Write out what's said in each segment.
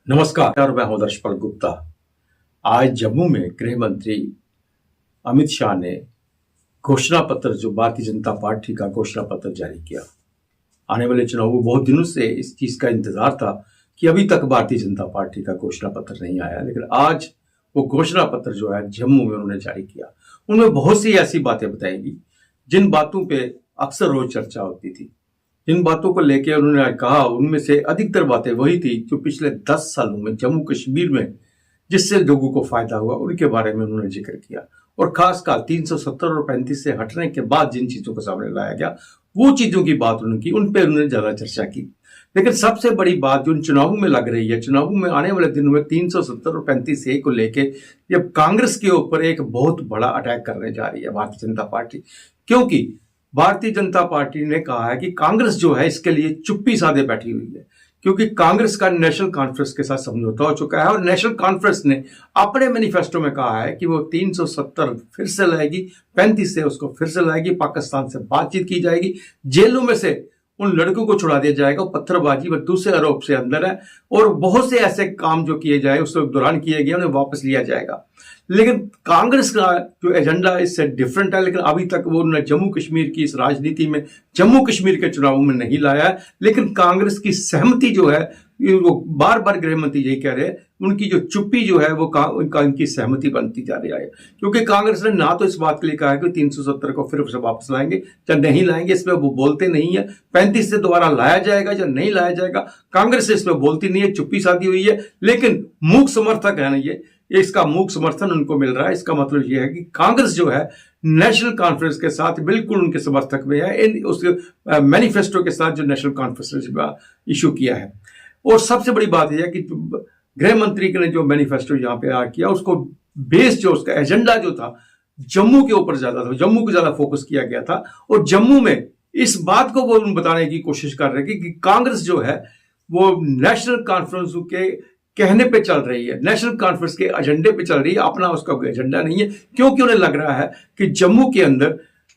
नमस्कार, मैं हूं दर्शपल गुप्ता। आज जम्मू में गृह मंत्री अमित शाह ने घोषणा पत्र, जो भारतीय जनता पार्टी का घोषणा पत्र जारी किया। आने वाले चुनाव में बहुत दिनों से इस चीज का इंतजार था कि अभी तक भारतीय जनता पार्टी का घोषणा पत्र नहीं आया, लेकिन आज वो घोषणा पत्र जो है जम्मू में उन्होंने जारी किया। उनमें बहुत सी ऐसी बातें बताएंगी जिन बातों पे अक्सर रोज चर्चा होती थी, जिन बातों को लेकर उन्होंने कहा, उनमें से अधिकतर बातें वही थी जो पिछले 10 सालों में जम्मू कश्मीर में जिससे लोगों को फायदा हुआ उनके बारे में उन्होंने जिक्र किया। और खासकर 370 और 35 से हटने के बाद जिन चीजों को सामने लाया गया, वो चीजों की बात उन्होंने की, उन पर उन्होंने ज्यादा चर्चा की। लेकिन सबसे बड़ी बात जो इन चुनावों में लग रही है, चुनावों में आने वाले दिनों में 370 और 35A को लेकर जब कांग्रेस के ऊपर एक बहुत बड़ा अटैक करने जा रही है भारतीय जनता पार्टी, क्योंकि भारतीय जनता पार्टी ने कहा है कि कांग्रेस जो है इसके लिए चुप्पी साधे बैठी हुई है, क्योंकि कांग्रेस का नेशनल कॉन्फ्रेंस के साथ समझौता हो चुका है और नेशनल कॉन्फ्रेंस ने अपने मैनिफेस्टो में कहा है कि वो 370 फिर से लाएगी, 35 से उसको फिर से लाएगी, पाकिस्तान से बातचीत की जाएगी, जेलों में से उन लड़कों को छुड़ा दिया जाएगा, पत्थरबाजी व दूसरे आरोप से अंदर है, और बहुत से ऐसे काम जो किए जाए उस दौरान किए गए उन्हें वापस लिया जाएगा। लेकिन कांग्रेस का जो एजेंडा इससे डिफरेंट है, लेकिन अभी तक वो उन्होंने जम्मू कश्मीर की इस राजनीति में, जम्मू कश्मीर के चुनावों में नहीं लाया है। लेकिन कांग्रेस की सहमति जो है, वो बार बार गृह मंत्री यही कह रहे हैं, उनकी जो चुप्पी जो है वो उनकी सहमति बनती जा रही है, क्योंकि कांग्रेस ने ना तो इस बात के लिए कहा है कि 370 को फिर से वापस लाएंगे या नहीं लाएंगे, इसमें वो बोलते नहीं है। 35 से दोबारा लाया जाएगा या नहीं लाया जाएगा, कांग्रेस इसमें बोलती नहीं है, चुप्पी साधी हुई है। लेकिन मूक समर्थक है ये इसका मूक समर्थन उनको मिल रहा है। इसका मतलब यह है कि कांग्रेस जो है नेशनल कॉन्फ्रेंस के साथ बिल्कुल उनके समर्थक में है, उसके मैनिफेस्टो के साथ जो नेशनल कॉन्फ्रेंस ने इशू किया है। और सबसे बड़ी बात यह है कि गृह मंत्री ने जो मैनिफेस्टो यहाँ पे किया, उसको बेस जो उसका एजेंडा जो था जम्मू के ऊपर ज्यादा था, जम्मू को ज्यादा फोकस किया गया था। और जम्मू में इस बात को वो बताने की कोशिश कर रहे हैं कि कांग्रेस जो है वो नेशनल कॉन्फ्रेंस के कहने पे चल रही है, नेशनल कॉन्फ्रेंस के एजेंडे पे चल रही है, अपना उसका कोई एजेंडा नहीं है। क्योंकि उन्हें लग रहा है कि जम्मू के अंदर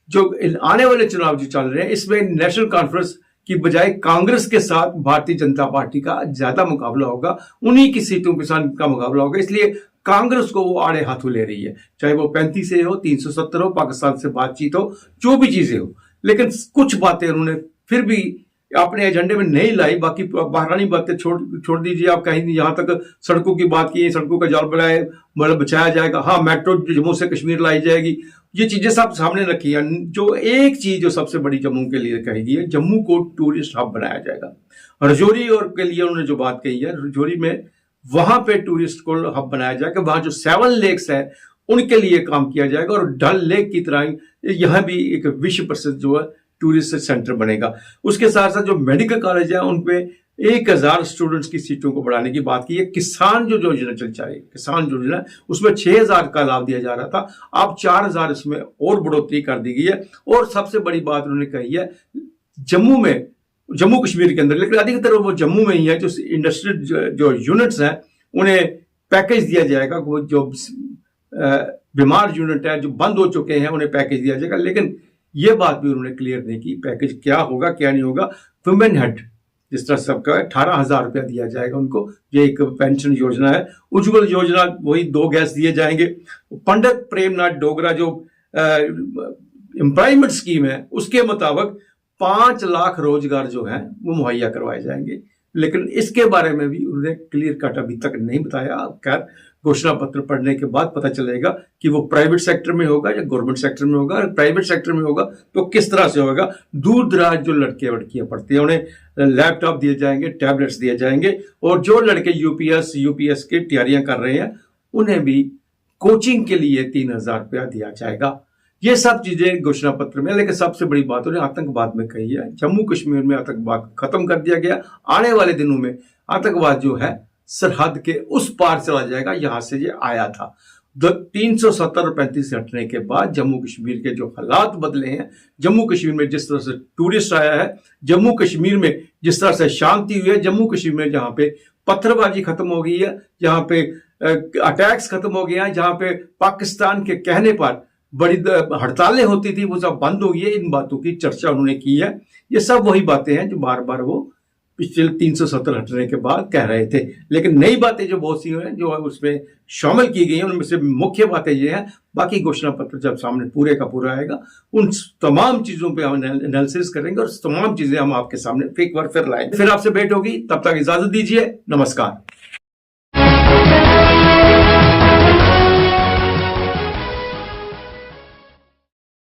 जो आने वाले चुनाव जो चल रहे हैं, इसमें नेशनल कॉन्फ्रेंस की बजाय कांग्रेस के साथ भारतीय जनता पार्टी का ज्यादा मुकाबला होगा, उन्हीं की सीटों के साथ का मुकाबला होगा। इसलिए कांग्रेस को वो आड़े हाथों ले रही है, चाहे वो 35 से हो, 370 हो, पाकिस्तान से बातचीत हो, जो भी चीजें हो। लेकिन कुछ बातें उन्होंने फिर भी अपने एजेंडे में नहीं लाई। बाकी बहरानी बातें छोड़ दीजिए। आप कहीं यहाँ तक सड़कों की बात की, सड़कों का जाल बचाया जाएगा, हाँ मेट्रो जम्मू से कश्मीर लाई जाएगी, ये चीजें सब सामने रखी है। जो एक चीज जो सबसे बड़ी जम्मू के लिए कही गई है, जम्मू को टूरिस्ट हब बनाया जाएगा। रजौरी और के लिए उन्होंने जो बात कही है, रजौरी में वहां पे टूरिस्ट को हब बनाया जाएगा, वहां जो 7 लेक्स है उनके लिए काम किया जाएगा। और डल लेक की तरह यह भी एक विश्व प्रसिद्ध जो है टूरिस्ट सेंटर बनेगा। उसके साथ साथ जो मेडिकल कॉलेज है उनपे 1000 स्टूडेंट्स की सीटों को बढ़ाने की बात की है। किसान जो योजना चल रही है, किसान योजना, उसमें 6000 का लाभ दिया जा रहा था, अब 4000 इसमें और बढ़ोतरी कर दी गई है। और सबसे बड़ी बात उन्होंने कही है, जम्मू कश्मीर के अंदर, लेकिन अधिकतर वो जम्मू में ही है, जो इंडस्ट्रियल जो यूनिट्स हैं उन्हें पैकेज दिया जाएगा। वो जो बीमार यूनिट है जो बंद हो चुके हैं उन्हें पैकेज दिया जाएगा। लेकिन ये बात भी उन्होंने क्लियर नहीं की, पैकेज क्या होगा क्या नहीं होगा। वुमेन हेड जिस तरह सबका 18,000 रुपया दिया जाएगा उनको, ये एक पेंशन योजना है। उज्ज्वल योजना, वही 2 गैस दिए जाएंगे। पंडित प्रेमनाथ डोगरा जो एम्प्लॉयमेंट स्कीम है, उसके मुताबिक 5 लाख रोजगार जो है वो मुहैया करवाए जाएंगे। लेकिन इसके बारे में भी उन्होंने क्लियर कट अभी तक नहीं बताया। खैर, घोषणा पत्र पढ़ने के बाद पता चलेगा कि वो प्राइवेट सेक्टर में होगा या गवर्नमेंट सेक्टर में होगा। अगर प्राइवेट सेक्टर में होगा तो किस तरह से होगा। दूर दराज जो लड़के लड़कियां पढ़ती हैं उन्हें लैपटॉप दिए जाएंगे, टैबलेट्स दिए जाएंगे। और जो लड़के यूपीएस की तैयारियां कर रहे हैं उन्हें भी कोचिंग के लिए 3000 रुपया दिया जाएगा। ये सब चीजें घोषणा पत्र में। लेकिन सबसे बड़ी बात उन्हें आतंकवाद में कही है। जम्मू कश्मीर में आतंकवाद खत्म कर दिया गया। आने वाले दिनों में आतंकवाद जो है सरहद के उस पार चला जाएगा, यहां से ये आया था। 370 और 35 से हटने के बाद जम्मू कश्मीर के जो हालात बदले हैं, जम्मू कश्मीर में जिस तरह से टूरिस्ट आया है, जम्मू कश्मीर में जिस तरह से शांति हुई है, जम्मू कश्मीर में जहां पे पत्थरबाजी खत्म हो गई है, जहां पे अटैक्स खत्म हो गया है, जहां पे पाकिस्तान के कहने पर बड़ी हड़तालें होती थी, वो सब बंद हो गई है। इन बातों की चर्चा उन्होंने की है। ये सब वही बातें हैं जो बार बार वो पिछले 370 हटने के बाद कह रहे थे। लेकिन नई बातें जो बहुत सी हैं जो उसमें शामिल की गई हैं, उनमें से मुख्य बातें ये हैं, बाकी घोषणा पत्र जब सामने पूरे का पूरा आएगा उन तमाम चीजों पे हम एनालिसिस करेंगे और तमाम चीजें हम आपके सामने एक बार फिर लाएंगे। फिर आपसे भेंट होगी, तब तक इजाजत दीजिए, नमस्कार।